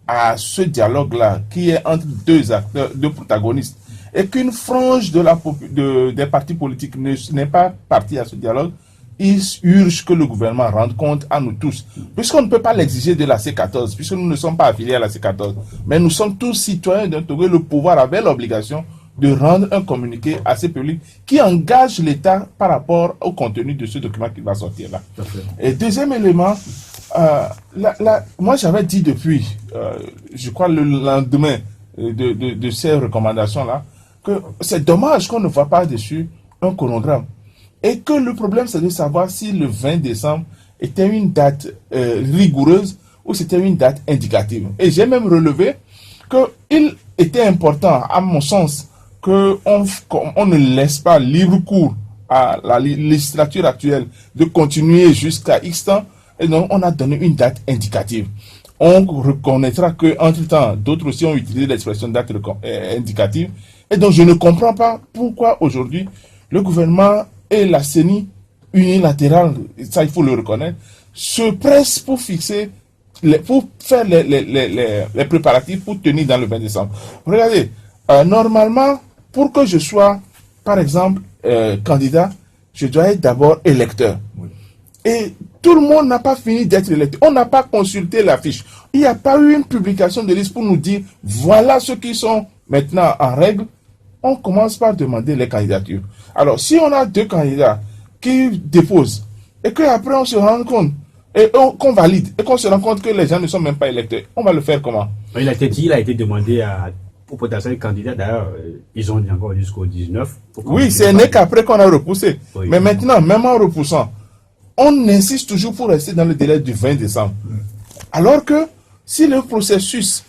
à ce dialogue-là, qui est entre deux acteurs, deux protagonistes, et qu'une frange des partis politiques n'est pas partie à ce dialogue, il urge que le gouvernement rende compte à nous tous. Puisqu'on ne peut pas l'exiger de la C14, puisque nous ne sommes pas affiliés à la C14, mais nous sommes tous citoyens d'un Togo, le pouvoir avait l'obligation de rendre un communiqué à ces publics qui engage l'État par rapport au contenu de ce document qui va sortir là. Et deuxième élément, moi j'avais dit depuis, je crois le lendemain de ces recommandations-là, que c'est dommage qu'on ne voit pas dessus un chronogramme. Et que le problème c'est de savoir si le 20 décembre était une date rigoureuse ou c'était une date indicative. Et j'ai même relevé qu'il était important, à mon sens, qu'on ne laisse pas libre cours à la législature actuelle de continuer jusqu'à X temps. Et donc, on a donné une date indicative. On reconnaîtra qu'entre-temps, d'autres aussi ont utilisé l'expression date indicative. Et donc, je ne comprends pas pourquoi aujourd'hui, le gouvernement et la CENI unilatérale, ça il faut le reconnaître, se presse pour fixer, pour faire les préparatifs pour tenir dans le 20 décembre. Regardez, normalement, pour que je sois, par exemple, candidat, je dois être d'abord électeur. Oui. Et tout le monde n'a pas fini d'être électeur. On n'a pas consulté la fiche. Il n'y a pas eu une publication de liste pour nous dire, voilà ceux qui sont maintenant en règle. On commence par demander les candidatures. Alors, si on a 2 candidats qui déposent, et qu'après on se rend compte, et qu'on valide, et qu'on se rend compte que les gens ne sont même pas électeurs, on va le faire comment? Il a été demandé aux potentiels candidats, d'ailleurs, ils ont dit encore jusqu'au 19. Oui, ce n'est qu'après qu'on a repoussé. Oui. Mais maintenant, même en repoussant, on insiste toujours pour rester dans le délai du 20 décembre. Alors que si le processus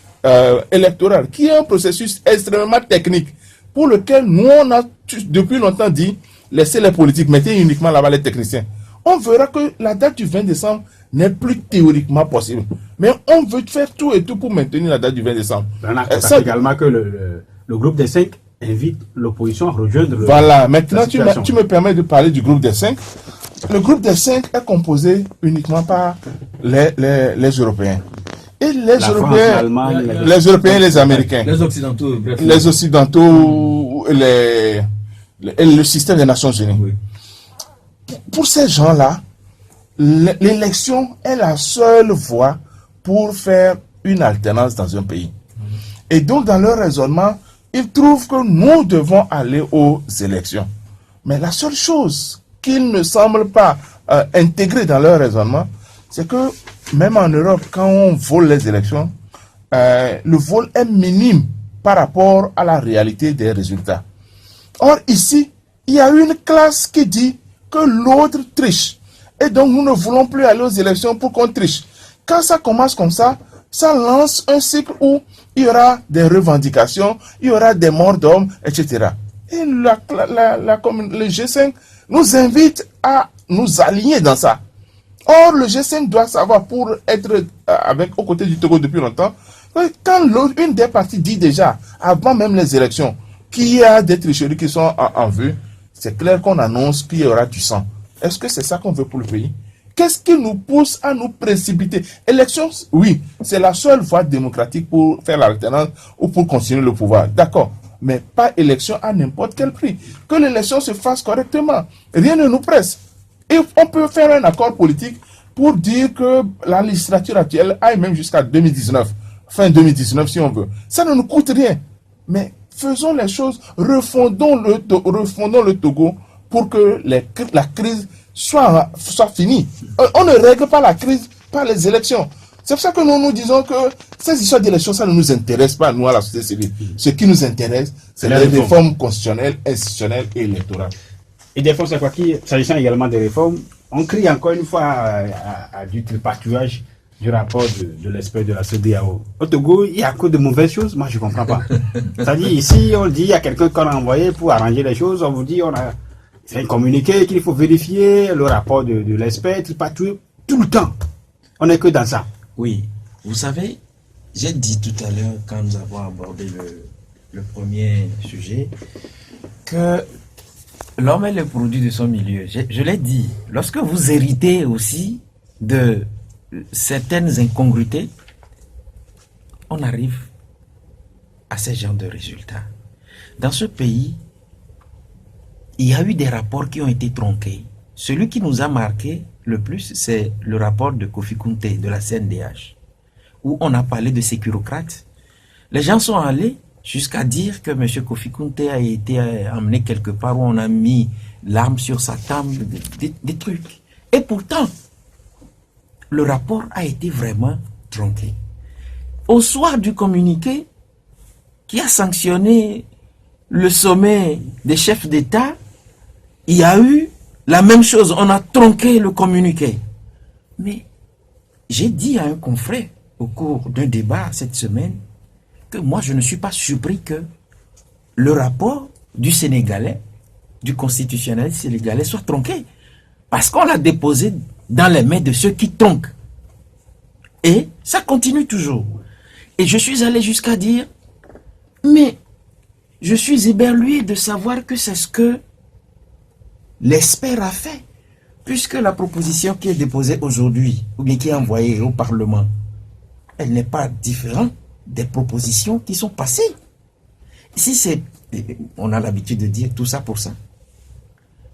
électoral, qui est un processus extrêmement technique, pour lequel nous, on a depuis longtemps dit, laissez les politiques, mettez uniquement là-bas les techniciens. On verra que la date du 20 décembre n'est plus théoriquement possible. Mais on veut faire tout et tout pour maintenir la date du 20 décembre. On a constaté également que le groupe des 5 invite l'opposition à rejoindre le... Voilà, maintenant tu me permets de parler du groupe des 5. Le groupe des 5 est composé uniquement par les Européens. Et les Européens et les Américains. Les Occidentaux. Bref. Les Occidentaux, le système des Nations Unies. Oui. Pour ces gens-là, l'élection est la seule voie pour faire une alternance dans un pays. Et donc, dans leur raisonnement, ils trouvent que nous devons aller aux élections. Mais la seule chose qu'ils ne semblent pas intégrer dans leur raisonnement, c'est que même en Europe, quand on vole les élections, le vol est minime par rapport à la réalité des résultats. Or, ici, il y a une classe qui dit que l'autre triche. Et donc, nous ne voulons plus aller aux élections pour qu'on triche. Quand ça commence comme ça, ça lance un cycle où il y aura des revendications, il y aura des morts d'hommes, etc. Et le G5 nous invite à nous aligner dans ça. Or, le G5 doit savoir, pour être aux côtés du Togo depuis longtemps, quand une des parties dit déjà, avant même les élections, qu'il y a des tricheries qui sont en vue, c'est clair qu'on annonce qu'il y aura du sang. Est-ce que c'est ça qu'on veut pour le pays? Qu'est-ce qui nous pousse à nous précipiter? Élection, oui, c'est la seule voie démocratique pour faire l'alternance ou pour continuer le pouvoir. D'accord, mais pas élection à n'importe quel prix. Que l'élection se fasse correctement. Rien ne nous presse. Et on peut faire un accord politique pour dire que la législature actuelle aille même jusqu'à 2019, fin 2019 si on veut. Ça ne nous coûte rien. Mais faisons les choses, refondons le Togo pour que la crise soit finie. On ne règle pas la crise par les élections. C'est pour ça que nous disons que ces histoires d'élections, ça ne nous intéresse pas, nous, à la société civile. Ce qui nous intéresse, c'est les réformes constitutionnelles, institutionnelles et électorales. Et des fois, c'est quoi qui, s'agissant également des réformes, on crie encore une fois à du tripatouillage du rapport de l'expert de la CEDEAO. Au Togo, il y a que de mauvaises choses, moi je ne comprends pas. C'est-à-dire, ici, on dit, il y a quelqu'un qu'on a envoyé pour arranger les choses, on vous dit, on a fait un communiqué qu'il faut vérifier, le rapport de l'expert, tripatouiller, tout le temps. On n'est que dans ça. Oui, vous savez, j'ai dit tout à l'heure, quand nous avons abordé le premier sujet, que l'homme est le produit de son milieu. Je l'ai dit, lorsque vous héritez aussi de certaines incongruités, on arrive à ce genre de résultats. Dans ce pays, il y a eu des rapports qui ont été tronqués. Celui qui nous a marqué le plus, c'est le rapport de Kofi Kunte de la CNDH, où on a parlé de sécurocrates. Les gens sont allés jusqu'à dire que M. Kofi Kunte a été emmené quelque part où on a mis l'arme sur sa table, des trucs. Et pourtant, le rapport a été vraiment tronqué. Au soir du communiqué qui a sanctionné le sommet des chefs d'État, il y a eu la même chose. On a tronqué le communiqué. Mais j'ai dit à un confrère au cours d'un débat cette semaine que moi je ne suis pas surpris que le rapport du Sénégalais, du constitutionnel sénégalais soit tronqué. Parce qu'on l'a déposé dans les mains de ceux qui tronquent. Et ça continue toujours. Et je suis allé jusqu'à dire, mais je suis éberlué de savoir que c'est ce que l'expert a fait. puisque la proposition qui est déposée aujourd'hui, ou bien qui est envoyée au Parlement, elle n'est pas différente des propositions qui sont passées. Si c'est, on a l'habitude de dire tout ça pour ça.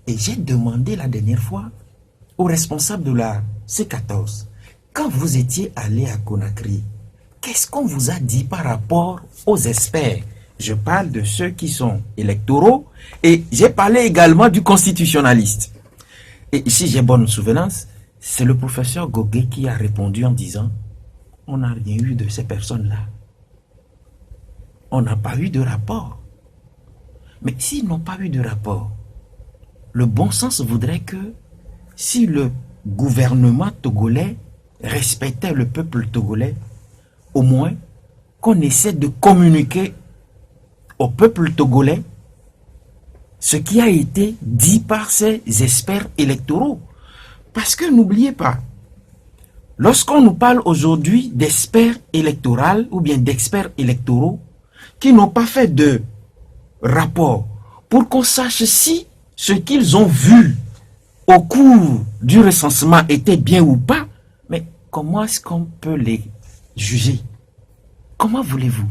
Et j'ai demandé la dernière fois aux responsables de la C14, quand vous étiez allé à Conakry, qu'est-ce qu'on vous a dit par rapport aux experts? Je parle de ceux qui sont électoraux et j'ai parlé également du constitutionnaliste. Et si j'ai bonne souvenance, c'est le professeur Goguet qui a répondu en disant « On n'a rien eu de ces personnes-là. On n'a pas eu de rapport. » Mais s'ils n'ont pas eu de rapport, le bon sens voudrait que si le gouvernement togolais respectait le peuple togolais, au moins qu'on essaie de communiquer au peuple togolais ce qui a été dit par ces experts électoraux. Parce que n'oubliez pas, lorsqu'on nous parle aujourd'hui d'experts électoraux ou bien d'experts électoraux qui n'ont pas fait de rapport pour qu'on sache si ce qu'ils ont vu au cours du recensement était bien ou pas, mais comment est-ce qu'on peut les juger? Comment voulez-vous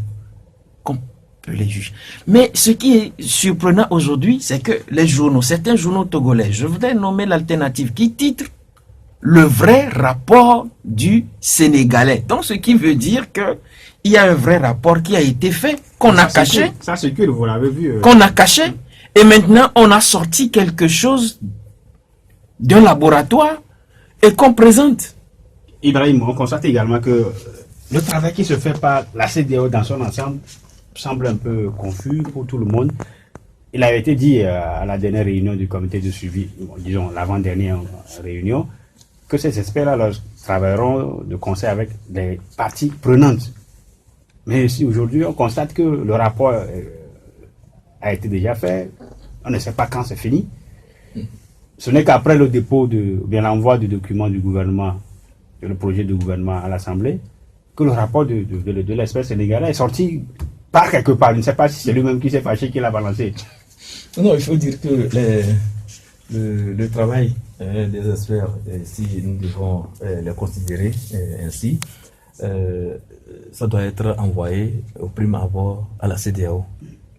qu'on peut les juger? Mais ce qui est surprenant aujourd'hui, c'est que les journaux, certains journaux togolais, je voudrais nommer l'alternative, qui titre le vrai rapport du Sénégalais. Donc ce qui veut dire que il y a un vrai rapport qui a été fait, qu'on a caché. Ça c'est que vous l'avez vu. Qu'on a caché. Et maintenant, on a sorti quelque chose d'un laboratoire et qu'on présente. Ibrahim, on constate également que le travail qui se fait par la CEDEAO dans son ensemble semble un peu confus pour tout le monde. Il a été dit à la dernière réunion du comité de suivi, disons l'avant-dernière réunion, que ces experts-là travailleront de concert avec les parties prenantes. Mais si aujourd'hui on constate que le rapport a été déjà fait, on ne sait pas quand c'est fini. Ce n'est qu'après le dépôt bien l'envoi du document du gouvernement, le projet du gouvernement à l'Assemblée, que le rapport de l'expert sénégalais est sorti par quelque part. Je ne sais pas si c'est lui-même qui s'est fâché, qui l'a balancé. Non, il faut dire que le travail des experts, si nous devons les considérer ainsi, ça doit être envoyé au prime abord à la CEDEAO,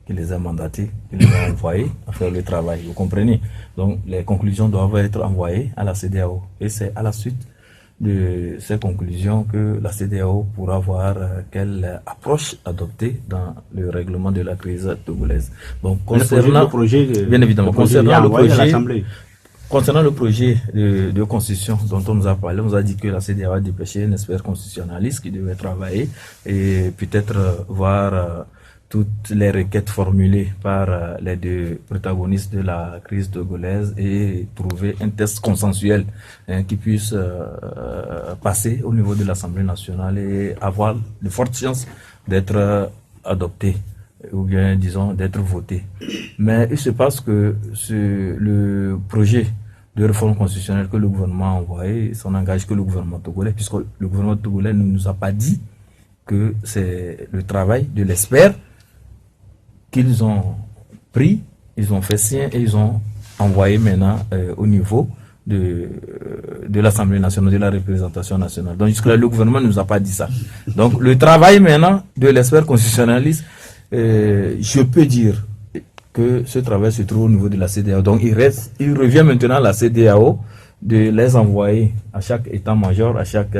qui les a mandatés, qui les a envoyés à faire le travail. Vous comprenez? Donc les conclusions doivent être envoyées à la CEDEAO. Et c'est à la suite de ces conclusions que la CEDEAO pourra voir quelle approche adopter dans le règlement de la crise togolaise. Donc concernant bien évidemment, concernant le projet de constitution dont on nous a parlé, on nous a dit que la CEDEAO a dépêché un expert constitutionnaliste qui devait travailler et peut-être voir toutes les requêtes formulées par les deux protagonistes de la crise togolaise et trouver un test consensuel qui puisse passer au niveau de l'Assemblée nationale et avoir de fortes chances d'être adopté ou bien disons d'être voté. Mais il se passe que le projet de réforme constitutionnelle que le gouvernement a envoyé, ça n'engage que le gouvernement togolais, puisque le gouvernement togolais ne nous a pas dit que c'est le travail de l'expert qu'ils ont pris, ils ont fait sien et ils ont envoyé maintenant au niveau de l'Assemblée nationale, de la représentation nationale. Donc jusque-là, le gouvernement ne nous a pas dit ça. Donc le travail maintenant de l'expert constitutionnaliste, je peux dire que ce travail se trouve au niveau de la CEDEAO. Donc il revient maintenant à la CEDEAO de les envoyer à chaque état-major, à chaque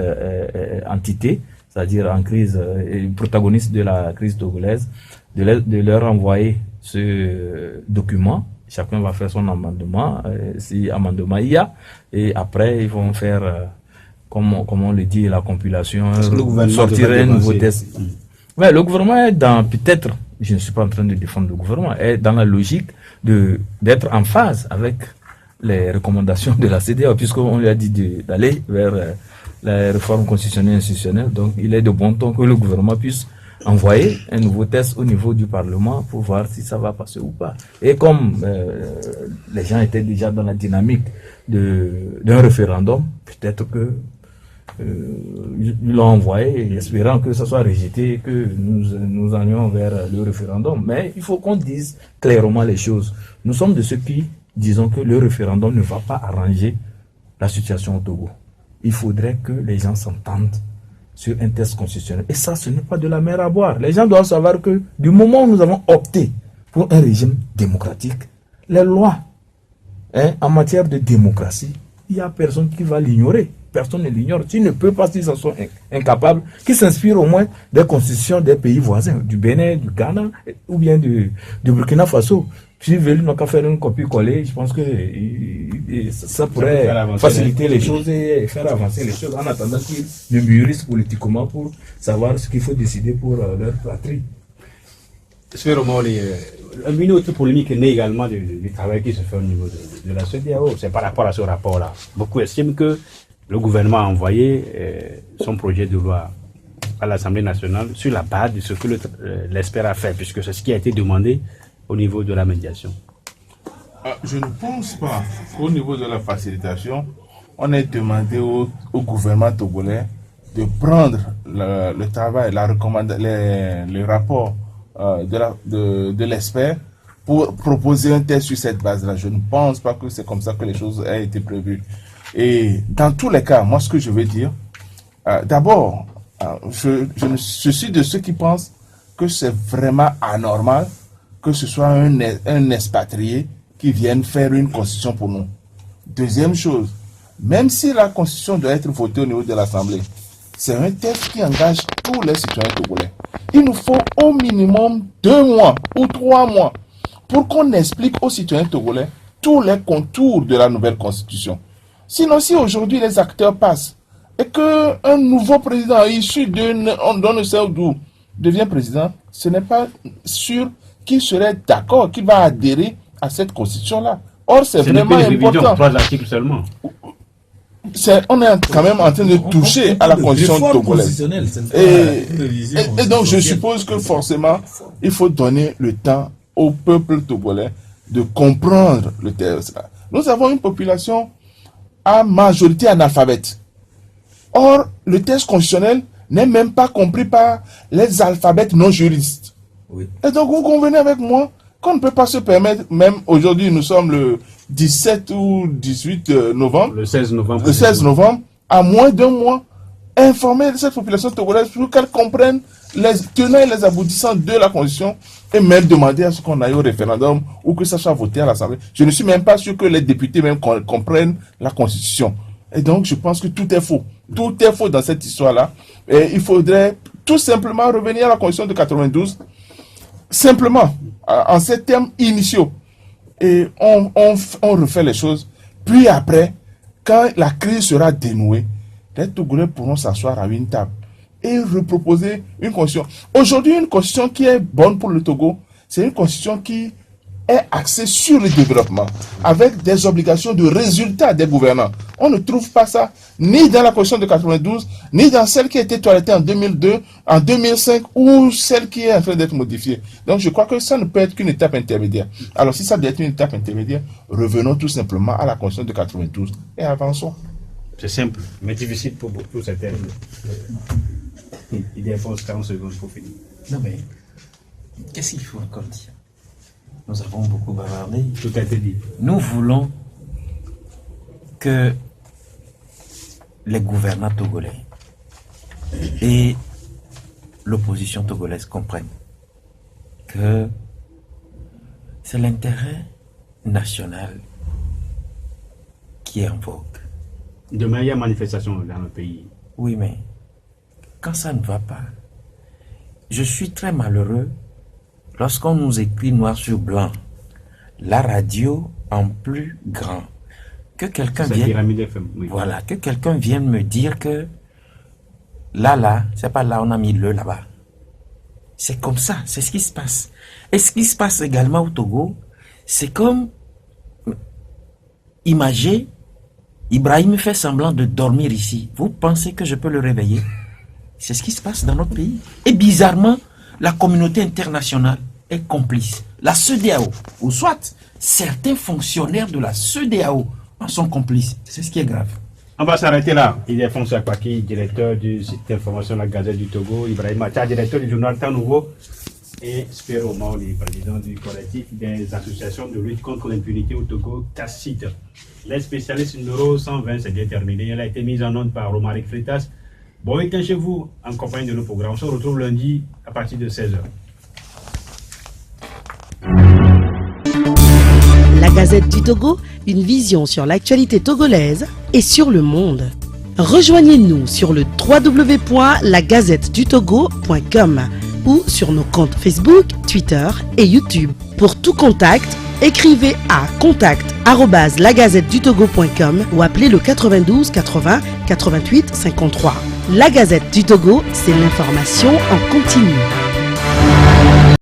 entité, c'est-à-dire en crise, protagoniste de la crise togolaise, de leur envoyer ce document. Chacun va faire son amendement, si amendement il y a, et après ils vont faire, comme on le dit, la compilation, sortir un nouveau test. Ouais, le gouvernement est dans, peut-être, je ne suis pas en train de défendre le gouvernement, est dans la logique d'être en phase avec les recommandations de la CEDEAO, puisqu'on lui a dit d'aller vers la réforme constitutionnelle et institutionnelle. Donc il est de bon ton que le gouvernement puisse envoyer un nouveau test au niveau du Parlement pour voir si ça va passer ou pas. Et comme les gens étaient déjà dans la dynamique d'un référendum, peut-être que ils l'ont envoyé espérant que ça soit rejeté et que nous allions vers le référendum. Mais il faut qu'on dise clairement les choses. Nous sommes de ceux qui disons que le référendum ne va pas arranger la situation au Togo. Il faudrait que les gens s'entendent sur un texte constitutionnel. Et ça, ce n'est pas de la mer à boire. Les gens doivent savoir que du moment où nous avons opté pour un régime démocratique, les lois en matière de démocratie, il n'y a personne qui va l'ignorer. Personne ne l'ignore. Tu ne peux pas, s'ils en sont incapables, qu'ils s'inspirent au moins des constitutions des pays voisins, du Bénin, du Ghana, ou bien du Burkina Faso. Si veulent n'ont qu'à faire une copie-coller, je pense que ça pourrait faciliter les choses et faire avancer les choses en attendant qu'ils ne mûrissent politiquement pour savoir ce qu'il faut décider pour leur patrie. Une autre polémique est née également du travail qui se fait au niveau de la CEDEAO. C'est par rapport à ce rapport-là. Beaucoup estiment que le gouvernement a envoyé son projet de loi à l'Assemblée nationale sur la base de ce que l'ESPER a fait, puisque c'est ce qui a été demandé au niveau de la médiation. Je ne pense pas qu'au niveau de la facilitation, on ait demandé au gouvernement togolais de prendre le travail, les rapports de l'ESPER pour proposer un texte sur cette base-là. Je ne pense pas que c'est comme ça que les choses ont été prévues. Et dans tous les cas, moi, ce que je veux dire, d'abord, je suis de ceux qui pensent que c'est vraiment anormal que ce soit un expatrié qui vienne faire une constitution pour nous. Deuxième chose, même si la constitution doit être votée au niveau de l'Assemblée, c'est un texte qui engage tous les citoyens togolais. Il nous faut au minimum 2 mois ou 3 mois pour qu'on explique aux citoyens togolais tous les contours de la nouvelle constitution. Sinon, si aujourd'hui les acteurs passent et qu'un nouveau président issu d'on ne sait d'où devient président, ce n'est pas sûr qu'il serait d'accord, qu'il va adhérer à cette constitution-là. Or, c'est vraiment important. 3 articles seulement. On est quand même en train de toucher à la constitution togolaise. Et donc, je suppose que forcément, il faut donner le temps au peuple togolais de comprendre le texte. Nous avons une population à majorité analphabète. Or, le texte constitutionnel n'est même pas compris par les alphabètes non juristes. Oui. Et donc, vous convenez avec moi qu'on ne peut pas se permettre, même aujourd'hui, nous sommes le 17 ou 18 novembre. Le 16 novembre. Le 16 novembre, à moins d'1 mois, informer cette population togolaise pour qu'elle comprenne les tenants et les aboutissants de la Constitution et même demander à ce qu'on aille au référendum ou que ça soit voté à l'Assemblée. Je ne suis même pas sûr que les députés même comprennent la Constitution. Et donc, je pense que tout est faux. Tout est faux dans cette histoire-là. Et il faudrait tout simplement revenir à la Constitution de 92, simplement, en ces termes initiaux. Et on refait les choses. Puis après, quand la crise sera dénouée, les Togolais pourront s'asseoir à une table et reproposer une constitution. Aujourd'hui, une constitution qui est bonne pour le Togo, c'est une constitution qui est axée sur le développement, avec des obligations de résultat des gouvernants. On ne trouve pas ça ni dans la constitution de 92, ni dans celle qui a été toilettée en 2002, en 2005, ou celle qui est en train d'être modifiée. Donc je crois que ça ne peut être qu'une étape intermédiaire. Alors si ça doit être une étape intermédiaire, revenons tout simplement à la constitution de 92 et avançons. C'est simple, mais difficile pour certains. Il défonce 40 secondes pour finir. Non mais, qu'est-ce qu'il faut encore dire? Nous avons beaucoup bavardé. Tout a été dit. Nous voulons que les gouvernants togolais et l'opposition togolaise comprennent que c'est l'intérêt national qui est en vogue. Demain, il y a manifestation dans le pays. Oui, mais quand ça ne va pas, je suis très malheureux lorsqu'on nous écrit noir sur blanc, la radio en plus grand, que quelqu'un vienne, oui. Voilà, que quelqu'un vienne me dire que là, c'est pas là, on a mis le là-bas. C'est comme ça, c'est ce qui se passe. Et ce qui se passe également au Togo, c'est comme, imagez, Ibrahim fait semblant de dormir ici. Vous pensez que je peux le réveiller? C'est ce qui se passe dans notre pays. Et bizarrement, la communauté internationale est complice. La CEDEAO, ou soit certains fonctionnaires de la CEDEAO en sont complices. C'est ce qui est grave. On va s'arrêter là. Il est François Akpaki, directeur du site d'information La Gazette du Togo. Ibrahim Acha, directeur du journal Temps Nouveau. et Spero Maoli, président du collectif des associations de lutte contre l'impunité au Togo, CACIT. Les spécialistes numéro 120, c'est bien terminé. Elle a été mise en onde par Romaric Freitas. Bon week-end chez vous, en compagnie de nos programmes. On se retrouve lundi à partir de 16h. La Gazette du Togo, une vision sur l'actualité togolaise et sur le monde. Rejoignez-nous sur le www.lagazettedutogo.com ou sur nos comptes Facebook, Twitter et YouTube. Pour tout contact, écrivez à contact@lagazettedutogo.com ou appelez le 92 80 88 53. La Gazette du Togo, c'est l'information en continu.